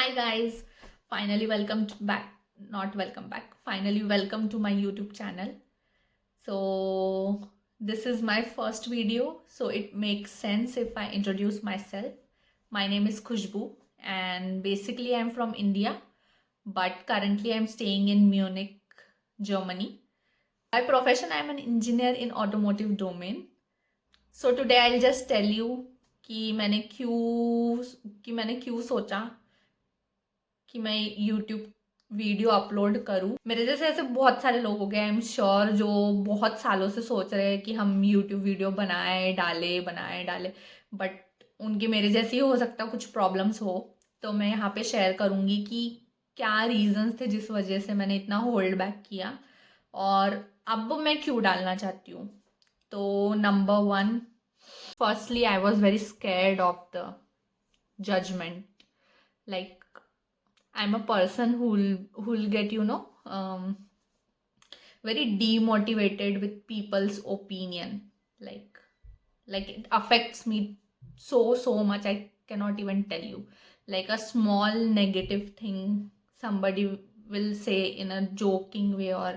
Hi guys, finally welcome back. Not welcome back. Finally welcome to my YouTube channel. So this is my first video, so it makes sense if I introduce myself. My name is Khushbu and basically I'm from India, but currently I'm staying in Munich, Germany. By profession I'm an engineer in automotive domain. So today I'll just tell you कि मैंने क्यों सोचा कि मैं YouTube video upload करूं। मेरे जैसे ऐसे बहुत सारे लोग हो गए, आई एम श्योर, जो बहुत सालों से सोच रहे हैं कि हम यूट्यूब वीडियो बनाए डाले, बट उनकी मेरे जैसी ही हो सकता कुछ प्रॉब्लम्स हो। तो मैं यहाँ पे शेयर करूँगी कि क्या रीजंस थे जिस वजह से मैंने इतना होल्ड बैक किया और अब मैं क्यों डालना चाहती हूँ। तो number one, firstly I was very scared of the judgement. Like, I'm a person who'll get very demotivated with people's opinion. Like like it affects me so much. I cannot even tell you. Like a small negative thing somebody will say in a joking way or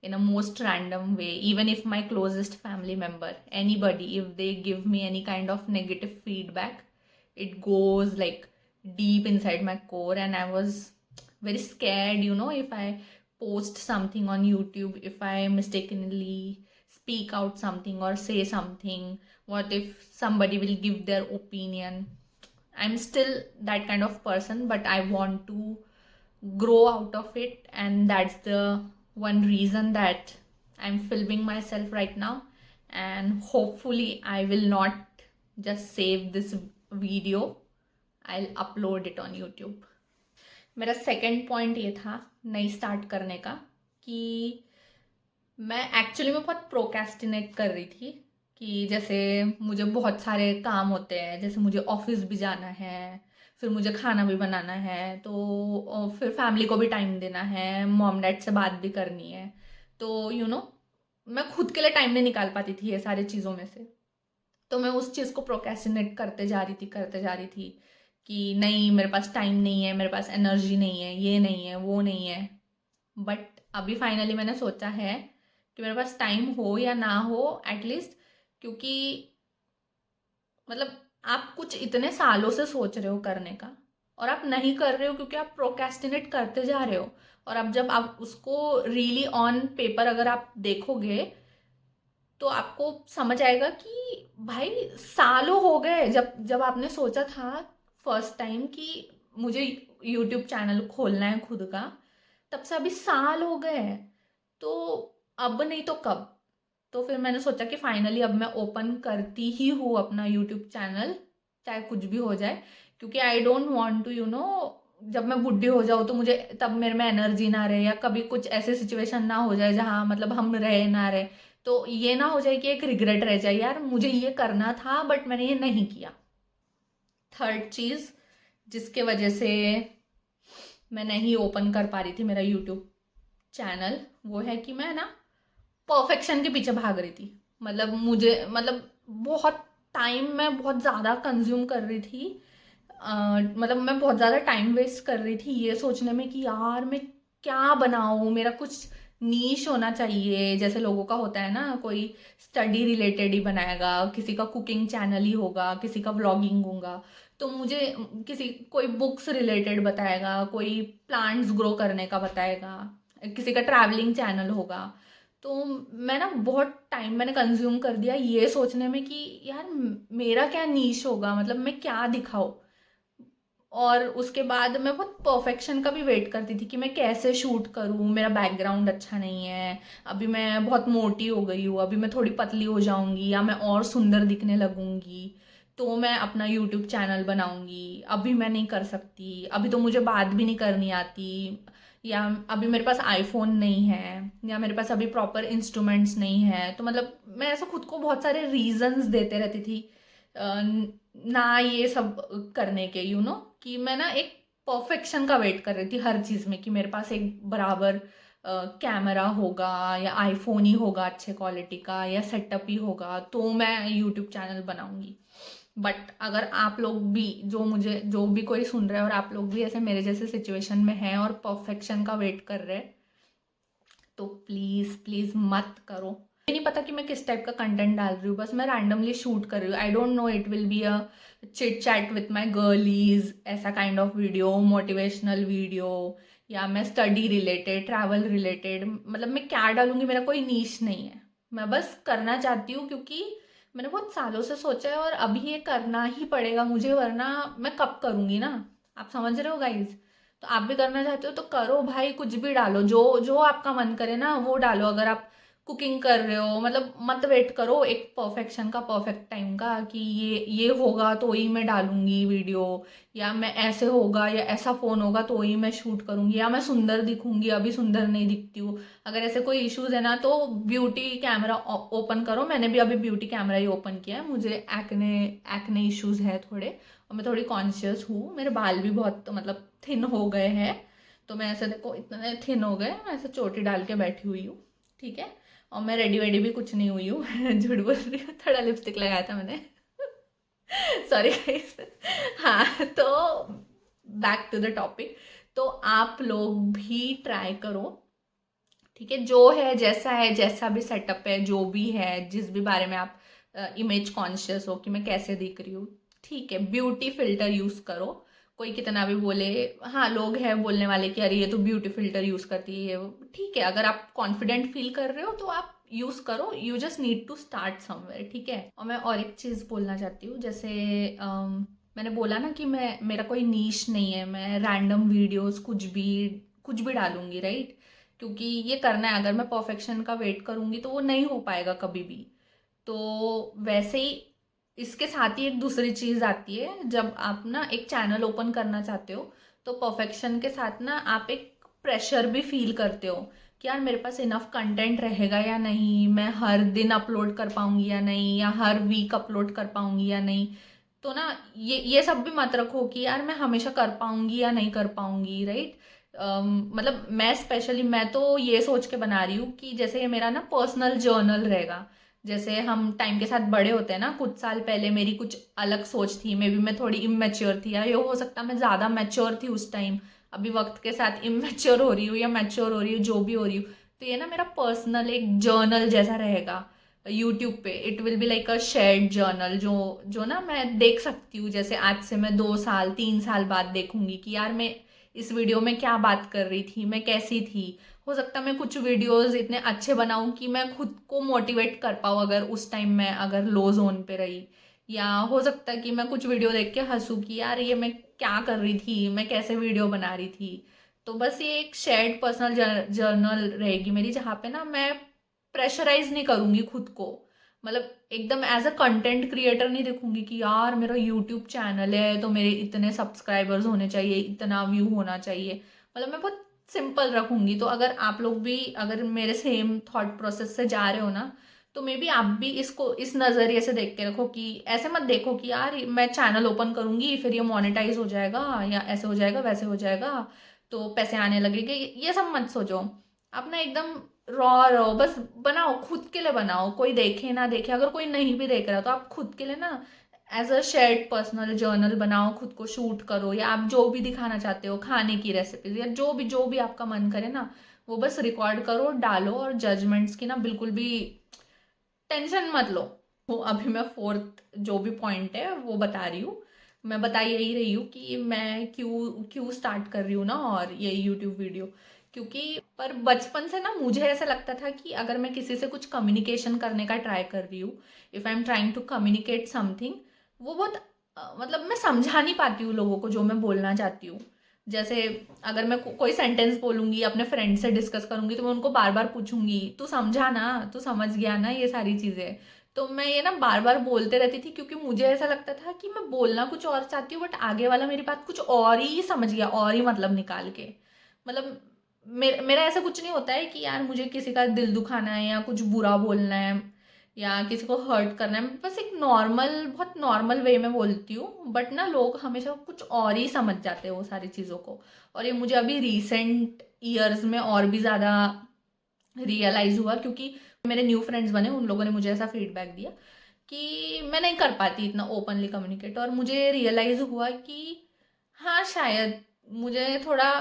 in a most random way, even if my closest family member, anybody, if they give me any kind of negative feedback, it goes like deep inside my core. And I was very scared, if I post something on YouTube, if I mistakenly speak out something or say something, what if somebody will give their opinion. I'm still that kind of person, but I want to grow out of it, and that's the one reason that I'm filming myself right now. And hopefully I will not just save this video, I'll upload it on YouTube. मेरा second point ये था नई start करने का कि मैं actually में बहुत प्रोक्रेस्टिनेट कर रही थी कि जैसे मुझे बहुत सारे काम होते हैं, जैसे मुझे ऑफिस भी जाना है, फिर मुझे खाना भी बनाना है, तो फिर फैमिली को भी टाइम देना है, मॉम डैड से बात भी करनी है। तो मैं खुद के लिए टाइम नहीं निकाल पाती थी ये सारी चीज़ों में से। तो मैं उस चीज़ को प्रोक्रेस्टिनेट करते जा रही थी कि नहीं, मेरे पास टाइम नहीं है, मेरे पास एनर्जी नहीं है, ये नहीं है, वो नहीं है। बट अभी फाइनली मैंने सोचा है कि मेरे पास टाइम हो या ना हो, एटलीस्ट, क्योंकि मतलब आप कुछ इतने सालों से सोच रहे हो करने का और आप नहीं कर रहे हो क्योंकि आप प्रोक्रेस्टिनेट करते जा रहे हो। और अब जब आप उसको रियली ऑन पेपर अगर आप देखोगे तो आपको समझ आएगा कि भाई सालों हो गए जब जब आपने सोचा था फर्स्ट टाइम कि मुझे यूट्यूब चैनल खोलना है खुद का, तब से अभी साल हो गए हैं। तो अब नहीं तो कब। तो फिर मैंने सोचा कि फाइनली अब मैं ओपन करती ही हूँ अपना यूट्यूब चैनल, चाहे कुछ भी हो जाए, क्योंकि आई डोंट वांट टू जब मैं बुढ़ी हो जाऊँ तो मुझे तब मेरे में एनर्जी ना रहे, या कभी कुछ ऐसे सिचुएशन ना हो जाए जहाँ मतलब हम रहे ना रहे, तो ये ना हो जाए कि एक रिग्रेट रह जाए, यार मुझे ये करना था बट मैंने ये नहीं किया। थर्ड चीज़ जिसके वजह से मैं नहीं ओपन कर पा रही थी मेरा यूट्यूब चैनल, वो है कि मैं ना परफेक्शन के पीछे भाग रही थी। मतलब बहुत टाइम मैं बहुत ज़्यादा कंज्यूम कर रही थी। मतलब मैं बहुत ज़्यादा टाइम वेस्ट कर रही थी ये सोचने में कि यार मैं क्या बनाऊँ, मेरा कुछ नीश होना चाहिए। जैसे लोगों का होता है ना, कोई स्टडी रिलेटेड ही बनाएगा, किसी का कुकिंग चैनल ही होगा, किसी का व्लॉगिंग होगा। तो मुझे कोई बुक्स रिलेटेड बताएगा, कोई प्लांट्स ग्रो करने का बताएगा, किसी का ट्रैवलिंग चैनल होगा। तो मैं ना बहुत टाइम मैंने कंज्यूम कर दिया ये सोचने में कि यार मेरा क्या नीश होगा, मतलब मैं क्या दिखाऊँ। और उसके बाद मैं बहुत परफेक्शन का भी वेट करती थी कि मैं कैसे शूट करूँ, मेरा बैकग्राउंड अच्छा नहीं है, अभी मैं बहुत मोटी हो गई हूँ, अभी मैं थोड़ी पतली हो जाऊँगी या मैं और सुंदर दिखने लगूँगी तो मैं अपना यूट्यूब चैनल बनाऊँगी। अभी मैं नहीं कर सकती, अभी तो मुझे बात भी नहीं करनी आती, या अभी मेरे पास आईफोन नहीं है, या मेरे पास अभी प्रॉपर इंस्ट्रूमेंट्स नहीं है। तो मतलब मैं ऐसा खुद को बहुत सारे रीजंस देते रहती थी ना ये सब करने के, कि मैं ना एक परफेक्शन का वेट कर रही थी हर चीज़ में, कि मेरे पास एक बराबर कैमरा होगा या आईफोन ही होगा अच्छे क्वालिटी का या सेटअप ही होगा तो मैं यूट्यूब चैनल बनाऊंगी। बट अगर आप लोग भी, जो भी कोई सुन रहा है और आप लोग भी ऐसे मेरे जैसे सिचुएशन में हैं और परफेक्शन का वेट कर रहे हैं, तो प्लीज़ प्लीज़ मत करो। मुझे नहीं पता कि मैं किस टाइप का कंटेंट डाल रही हूँ, बस मैं रैंडमली शूट कर रही हूँ। I don't know it will be a chit chat with my girlies, ऐसा kind of video, motivational video, या मैं स्टडी रिलेटेड, ट्रैवल रिलेटेड, मतलब मैं क्या डालूंगी, मेरा कोई नीश नहीं है। मैं बस करना चाहती हूँ क्योंकि मैंने बहुत सालों से सोचा है और अभी ये करना ही पड़ेगा मुझे, वरना मैं कब करूँगी ना। आप समझ रहे हो गाइज? तो आप भी करना चाहते हो तो करो भाई, कुछ भी डालो, जो जो आपका मन करे ना वो डालो। अगर आप कुकिंग कर रहे हो, मतलब मत वेट करो एक परफेक्शन का, परफेक्ट टाइम का, कि ये होगा तो ही मैं डालूंगी वीडियो, या मैं ऐसे होगा या ऐसा फ़ोन होगा तो ही मैं शूट करूंगी, या मैं सुंदर दिखूंगी, अभी सुंदर नहीं दिखती हूँ। अगर ऐसे कोई इश्यूज है ना तो ब्यूटी कैमरा ओपन करो। मैंने भी अभी ब्यूटी कैमरा ही ओपन किया है। मुझे एक्ने एक्ने इश्यूज है थोड़े, और मैं थोड़ी कॉन्शियस हूँ। मेरे बाल भी बहुत मतलब थिन हो गए हैं, तो मैं ऐसे देखो इतने थिन हो गए, मैं ऐसे चोटी डाल के बैठी हुई हूँ, ठीक है। और मैं रेडी वेडी भी कुछ नहीं हुई हूँ झूठ बोल रही हूँ, थोड़ा लिपस्टिक लगाया था मैंने सॉरी गाइस। हाँ, तो बैक टू द टॉपिक। तो आप लोग भी ट्राई करो, ठीक है। जो है, जैसा भी सेटअप है, जो भी है, जिस भी बारे में आप इमेज कॉन्शियस हो कि मैं कैसे दिख रही हूँ, ठीक है, ब्यूटी फिल्टर यूज करो। कोई कितना भी बोले, हाँ लोग हैं बोलने वाले कि अरे ये तो ब्यूटी फिल्टर यूज करती है, ठीक है। अगर आप कॉन्फिडेंट फील कर रहे हो तो आप यूज करो। You just need to start somewhere, ठीक है। और मैं और एक चीज बोलना चाहती हूँ, जैसे मैंने बोला ना कि मेरा कोई नीश नहीं है, मैं रैंडम वीडियोस कुछ भी डालूंगी, राइट। क्योंकि ये करना है, अगर मैं परफेक्शन का वेट करूंगी तो वो नहीं हो पाएगा कभी भी। तो वैसे ही इसके साथ ही एक दूसरी चीज़ आती है, जब आप ना एक चैनल ओपन करना चाहते हो तो परफेक्शन के साथ ना आप एक प्रेशर भी फील करते हो कि यार मेरे पास इनफ कंटेंट रहेगा या नहीं, मैं हर दिन अपलोड कर पाऊंगी या नहीं, या हर वीक अपलोड कर पाऊंगी या नहीं। तो ना ये सब भी मत रखो कि यार मैं हमेशा कर पाऊंगी या नहीं कर पाऊंगी, राइट। मतलब मैं तो ये सोच के बना रही हूँ कि जैसे ये मेरा ना पर्सनल जर्नल रहेगा। जैसे हम टाइम के साथ बड़े होते हैं ना, कुछ साल पहले मेरी कुछ अलग सोच थी, मे बी मैं थोड़ी इमेच्योर थी, या ये हो सकता मैं ज़्यादा मैच्योर थी उस टाइम, अभी वक्त के साथ इमेच्योर हो रही हूँ या मैच्योर हो रही हूँ, जो भी हो रही हूँ। तो ये ना मेरा पर्सनल एक जर्नल जैसा रहेगा यूट्यूब पे। It will be like a shared journal, जो जो ना मैं देख सकती हूँ। जैसे आज से मैं 2 साल 3 साल बाद देखूंगी कि यार मैं इस वीडियो में क्या बात कर रही थी, मैं कैसी थी। हो सकता है मैं कुछ वीडियोस इतने अच्छे बनाऊं कि मैं खुद को मोटिवेट कर पाऊँ, अगर उस टाइम मैं अगर लो जोन पे रही। या हो सकता है कि मैं कुछ वीडियो देख के हंसूँ कि यार ये मैं क्या कर रही थी, मैं कैसे वीडियो बना रही थी। तो बस ये एक शेयर्ड पर्सनल जर्नल रहेगी मेरी, जहाँ पे ना मैं प्रेशराइज नहीं करूँगी खुद को। मतलब एकदम एज अ कंटेंट क्रिएटर नहीं देखूंगी कि यार मेरा यूट्यूब चैनल है तो मेरे इतने सब्सक्राइबर्स होने चाहिए, इतना व्यू होना चाहिए। मतलब मैं बहुत सिंपल रखूंगी। तो अगर आप लोग भी अगर मेरे सेम थॉट प्रोसेस से जा रहे हो ना, तो मे बी आप भी इसको इस नज़रिए से देख के रखो, कि ऐसे मत देखो कि यार मैं चैनल ओपन करूंगी फिर ये मोनेटाइज हो जाएगा, या ऐसे हो जाएगा वैसे हो जाएगा तो पैसे आने लगेंगे, ये सब मत सोचो। आप ना एकदम रॉ रहो, बस बनाओ, खुद के लिए बनाओ, कोई देखे ना देखे। अगर कोई नहीं भी देख रहा तो आप खुद के लिए ना as a shared personal journal बनाओ, खुद को शूट करो, या आप जो भी दिखाना चाहते हो, खाने की रेसिपीज या जो भी आपका मन करे ना, वो बस रिकॉर्ड करो, डालो। और जजमेंट्स की ना बिल्कुल भी टेंशन मत लो। वो अभी मैं फोर्थ जो भी पॉइंट है वो बता रही हूँ। मैं बता यही रही हूँ कि मैं क्यों क्यों स्टार्ट कर रही हूँ ना, और ये यूट्यूब वीडियो। क्योंकि पर बचपन से ना मुझे ऐसा लगता था कि अगर मैं किसी से कुछ कम्युनिकेशन करने का ट्राई कर रही हूँ, if I am trying to communicate something, वो बहुत मतलब मैं समझा नहीं पाती हूँ लोगों को जो मैं बोलना चाहती हूँ। जैसे अगर मैं कोई सेंटेंस बोलूंगी, अपने फ्रेंड से डिस्कस करूंगी, तो मैं उनको बार बार पूछूंगी तू समझा ना, तू समझ गया ना, ये सारी चीज़ें। तो मैं ये ना बार बार बोलते रहती थी, क्योंकि मुझे ऐसा लगता था कि मैं बोलना कुछ और चाहती हूँ बट आगे वाला मेरी बात कुछ और ही समझ गया, और ही मतलब निकाल के। मतलब मेरा ऐसा कुछ नहीं होता है कि यार मुझे किसी का दिल दुखाना है या कुछ बुरा बोलना है या किसी को हर्ट करना है। बस एक नॉर्मल, बहुत नॉर्मल वे में बोलती हूँ, बट ना लोग हमेशा कुछ और ही समझ जाते हैं वो सारी चीज़ों को। और ये मुझे अभी रिसेंट ईयर्स में और भी ज़्यादा रियलाइज़ हुआ, क्योंकि मेरे न्यू फ्रेंड्स बने, उन लोगों ने मुझे ऐसा फीडबैक दिया कि मैं नहीं कर पाती इतना ओपनली कम्युनिकेट, और मुझे रियलाइज़ हुआ कि हाँ, शायद मुझे थोड़ा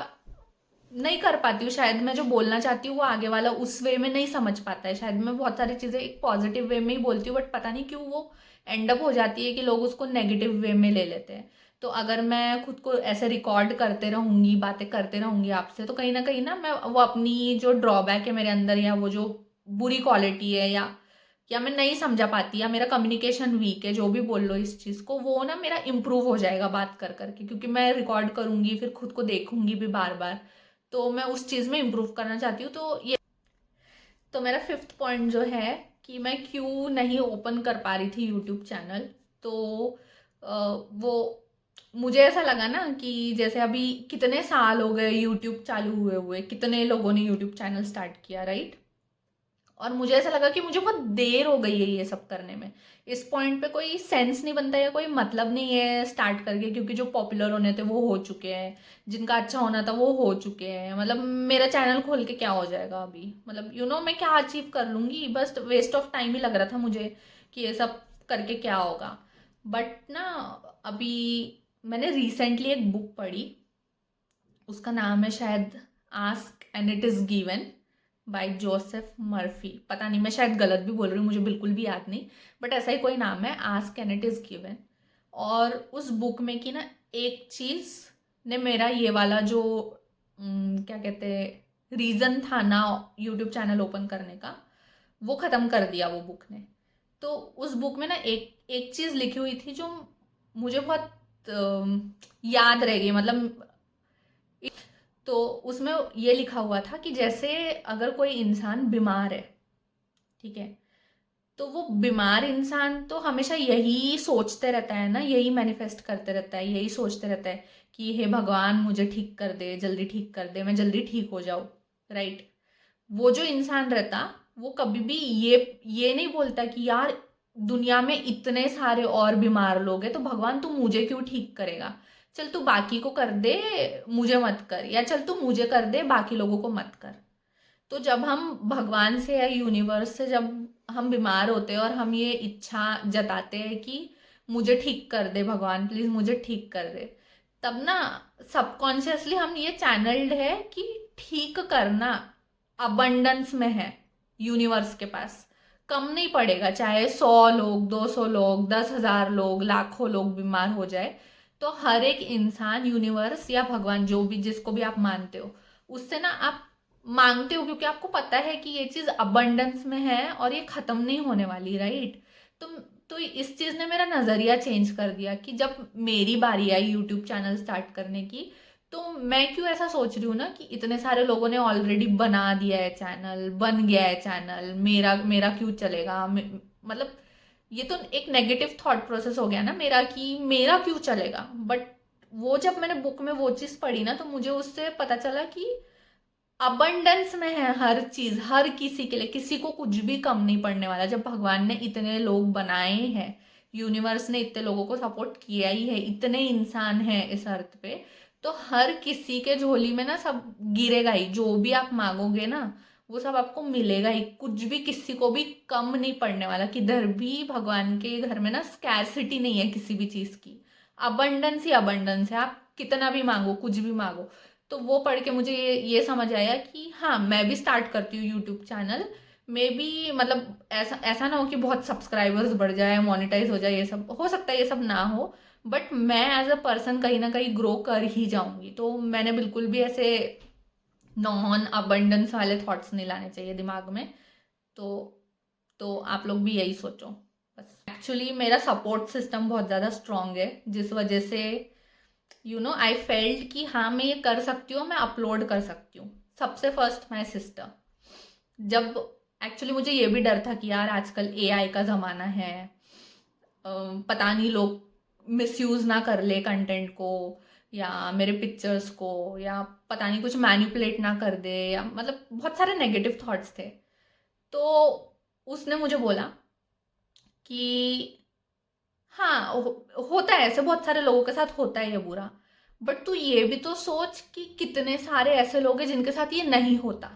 नहीं कर पाती हूँ, शायद मैं जो बोलना चाहती हूँ वो आगे वाला उस वे में नहीं समझ पाता है, शायद मैं बहुत सारी चीज़ें एक पॉजिटिव वे में ही बोलती हूँ, बट पता नहीं क्यों वो एंड अप हो जाती है कि लोग उसको नेगेटिव वे में ले लेते हैं। तो अगर मैं खुद को ऐसे रिकॉर्ड करते रहूँगी, बातें करते रहूँगी आपसे, तो कहीं ना मैं वो अपनी जो ड्रॉबैक है मेरे अंदर, या वो जो बुरी क्वालिटी है, या मैं नहीं समझा पाती, या मेरा कम्युनिकेशन वीक है, जो भी बोल लो इस चीज़ को, वो ना मेरा इम्प्रूव हो जाएगा बात कर करके, क्योंकि मैं रिकॉर्ड करूँगी, फिर खुद को देखूँगी भी बार बार, तो मैं उस चीज़ में इम्प्रूव करना चाहती हूँ। तो मेरा फिफ्थ पॉइंट जो है कि मैं क्यों नहीं ओपन कर पा रही थी यूट्यूब चैनल, तो वो मुझे ऐसा लगा ना कि जैसे अभी कितने साल हो गए यूट्यूब चालू हुए हुए, कितने लोगों ने यूट्यूब चैनल स्टार्ट किया, राइट? और मुझे ऐसा लगा कि मुझे बहुत देर हो गई है ये सब करने में, इस पॉइंट पे कोई सेंस नहीं बनता, या कोई मतलब नहीं है स्टार्ट करके, क्योंकि जो पॉपुलर होने थे वो हो चुके हैं, जिनका अच्छा होना था वो हो चुके हैं, मतलब मेरा चैनल खोल के क्या हो जाएगा अभी, मतलब मैं क्या अचीव कर लूँगी, बस वेस्ट ऑफ टाइम ही लग रहा था मुझे कि ये सब करके क्या होगा। बट ना, अभी मैंने रिसेंटली एक बुक पढ़ी, उसका नाम है शायद ask and it is given by Joseph Murphy, पता नहीं, मैं शायद गलत भी बोल रही हूँ, मुझे बिल्कुल भी याद नहीं, बट ऐसा ही कोई नाम है, ask and it is given. और उस बुक में की ना एक चीज़ ने मेरा ये वाला जो क्या कहते हैं रीज़न था ना यूट्यूब चैनल ओपन करने का, वो ख़त्म कर दिया वो बुक ने। तो उस बुक में ना एक एक चीज़ लिखी हुई थी जो मुझे बहुत याद रह गई, मतलब तो उसमें ये लिखा हुआ था कि जैसे अगर कोई इंसान बीमार है, ठीक है, तो वो बीमार इंसान तो हमेशा यही सोचते रहता है ना, यही मैनिफेस्ट करते रहता है, यही सोचते रहता है कि हे भगवान मुझे ठीक कर दे, जल्दी ठीक कर दे, मैं जल्दी ठीक हो जाऊँ, राइट? वो जो इंसान रहता, वो कभी भी ये नहीं बोलता कि यार दुनिया में इतने सारे और बीमार लोग हैं, तो भगवान तू मुझे क्यों ठीक करेगा, चल तू बाकी को कर दे, मुझे मत कर, या चल तू मुझे कर दे, बाकी लोगों को मत कर। तो जब हम भगवान से या यूनिवर्स से जब हम बीमार होते हैं और हम ये इच्छा जताते हैं कि मुझे ठीक कर दे भगवान, प्लीज मुझे ठीक कर दे, तब ना सबकॉन्शियसली हम ये चैनल्ड है कि ठीक करना अबंडेंस में है यूनिवर्स के पास, कम नहीं पड़ेगा, चाहे 100 लोग, 200 लोग, 10,000 लोग, लाखों लोग बीमार हो जाए, तो हर एक इंसान यूनिवर्स या भगवान, जो भी जिसको भी आप मानते हो, उससे ना आप मांगते हो, क्योंकि आपको पता है कि ये चीज अबंडेंस में है और ये खत्म नहीं होने वाली, राइट? तो तो इस चीज ने मेरा नजरिया चेंज कर दिया कि जब मेरी बारी आई यूट्यूब चैनल स्टार्ट करने की, तो मैं क्यों ऐसा सोच रही हूँ ना कि इतने सारे लोगों ने ऑलरेडी बना दिया है चैनल, बन गया है चैनल, मेरा मेरा क्यों चलेगा, मतलब ये तो एक नेगेटिव थॉट प्रोसेस हो गया ना मेरा कि मेरा क्यों चलेगा। बट वो जब मैंने बुक में वो चीज़ पढ़ी ना, तो मुझे उससे पता चला कि अबंडेंस में है हर चीज, हर किसी के लिए, किसी को कुछ भी कम नहीं पड़ने वाला। जब भगवान ने इतने लोग बनाए हैं, यूनिवर्स ने इतने लोगों को सपोर्ट किया ही है, इतने इंसान हैं इस अर्थ पे, तो हर किसी के झोली में ना सब गिरेगा ही, जो भी आप मांगोगे ना वो सब आपको मिलेगा ही, कुछ भी किसी को भी कम नहीं पड़ने वाला, किधर भी भगवान के घर में ना स्कैरसिटी नहीं है किसी भी चीज की, अबंडेंस ही अबंडेंस है, आप कितना भी मांगो, कुछ भी मांगो। तो वो पढ़ के मुझे ये समझ आया कि हाँ, मैं भी स्टार्ट करती हूँ यूट्यूब चैनल, मे बी मतलब ऐसा ऐसा ना हो कि बहुत सब्सक्राइबर्स बढ़ जाए, मोनेटाइज हो जाए, ये सब हो सकता है, ये सब ना हो, बट मैं एज अ पर्सन कहीं ना कहीं ग्रो कर ही जाऊंगी। तो मैंने बिल्कुल भी ऐसे नॉन अबंडेंस वाले थॉट्स नहीं लाने चाहिए दिमाग में। तो आप लोग भी यही सोचो बस। एक्चुअली मेरा सपोर्ट सिस्टम बहुत ज़्यादा स्ट्रांग है, जिस वजह से आई फेल्ट कि हाँ मैं ये कर सकती हूँ, मैं अपलोड कर सकती हूँ। सबसे फर्स्ट माई सिस्टर, जब एक्चुअली मुझे ये भी डर था कि यार आजकल एआई का ज़माना है, पता नहीं लोग मिसयूज़ ना कर ले कंटेंट को, या मेरे पिक्चर्स को, या पता नहीं कुछ मैनिपुलेट ना कर दे, या मतलब बहुत सारे नेगेटिव थॉट्स थे। तो उसने मुझे बोला कि हाँ, होता है ऐसे, बहुत सारे लोगों के साथ होता है ये बुरा, बट तू ये भी तो सोच कि कितने सारे ऐसे लोग हैं जिनके साथ ये नहीं होता।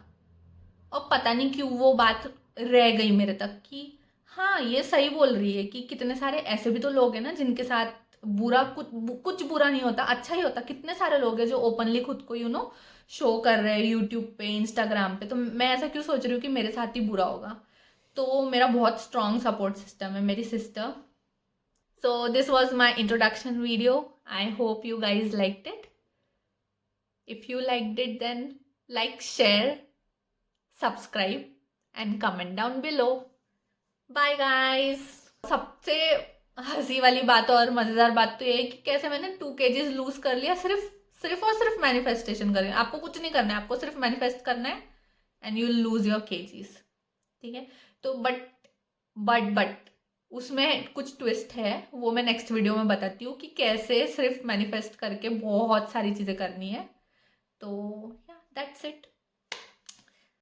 और पता नहीं क्यों वो बात रह गई मेरे तक कि हाँ, ये सही बोल रही है कि कितने सारे ऐसे भी तो लोग हैं ना जिनके साथ बुरा कुछ बुरा नहीं होता, अच्छा ही होता। कितने सारे लोग हैं जो ओपनली खुद को शो कर रहे हैं यूट्यूब पे, इंस्टाग्राम पे। तो मैं ऐसा क्यों सोच रही हूँ कि मेरे साथ ही बुरा होगा। तो मेरा बहुत स्ट्रॉन्ग सपोर्ट सिस्टम है मेरी sister. So this was my introduction video. I hope you guys liked it. If you liked it then like, share, subscribe and comment down below. Bye guys. सबसे हंसी वाली बात और मजेदार बात तो ये है कि कैसे मैंने 2 kgs लूज कर लिया, सिर्फ सिर्फ और सिर्फ मैनिफेस्टेशन करें। आपको कुछ नहीं करना है, आपको सिर्फ मैनिफेस्ट करना है and you lose your kgs। ठीक है। तो बट उसमें कुछ ट्विस्ट है, वो मैं नेक्स्ट वीडियो में बताती हूँ कि कैसे सिर्फ मैनिफेस्ट करके बहुत सारी चीजें करनी है। तो या दैट्स इट।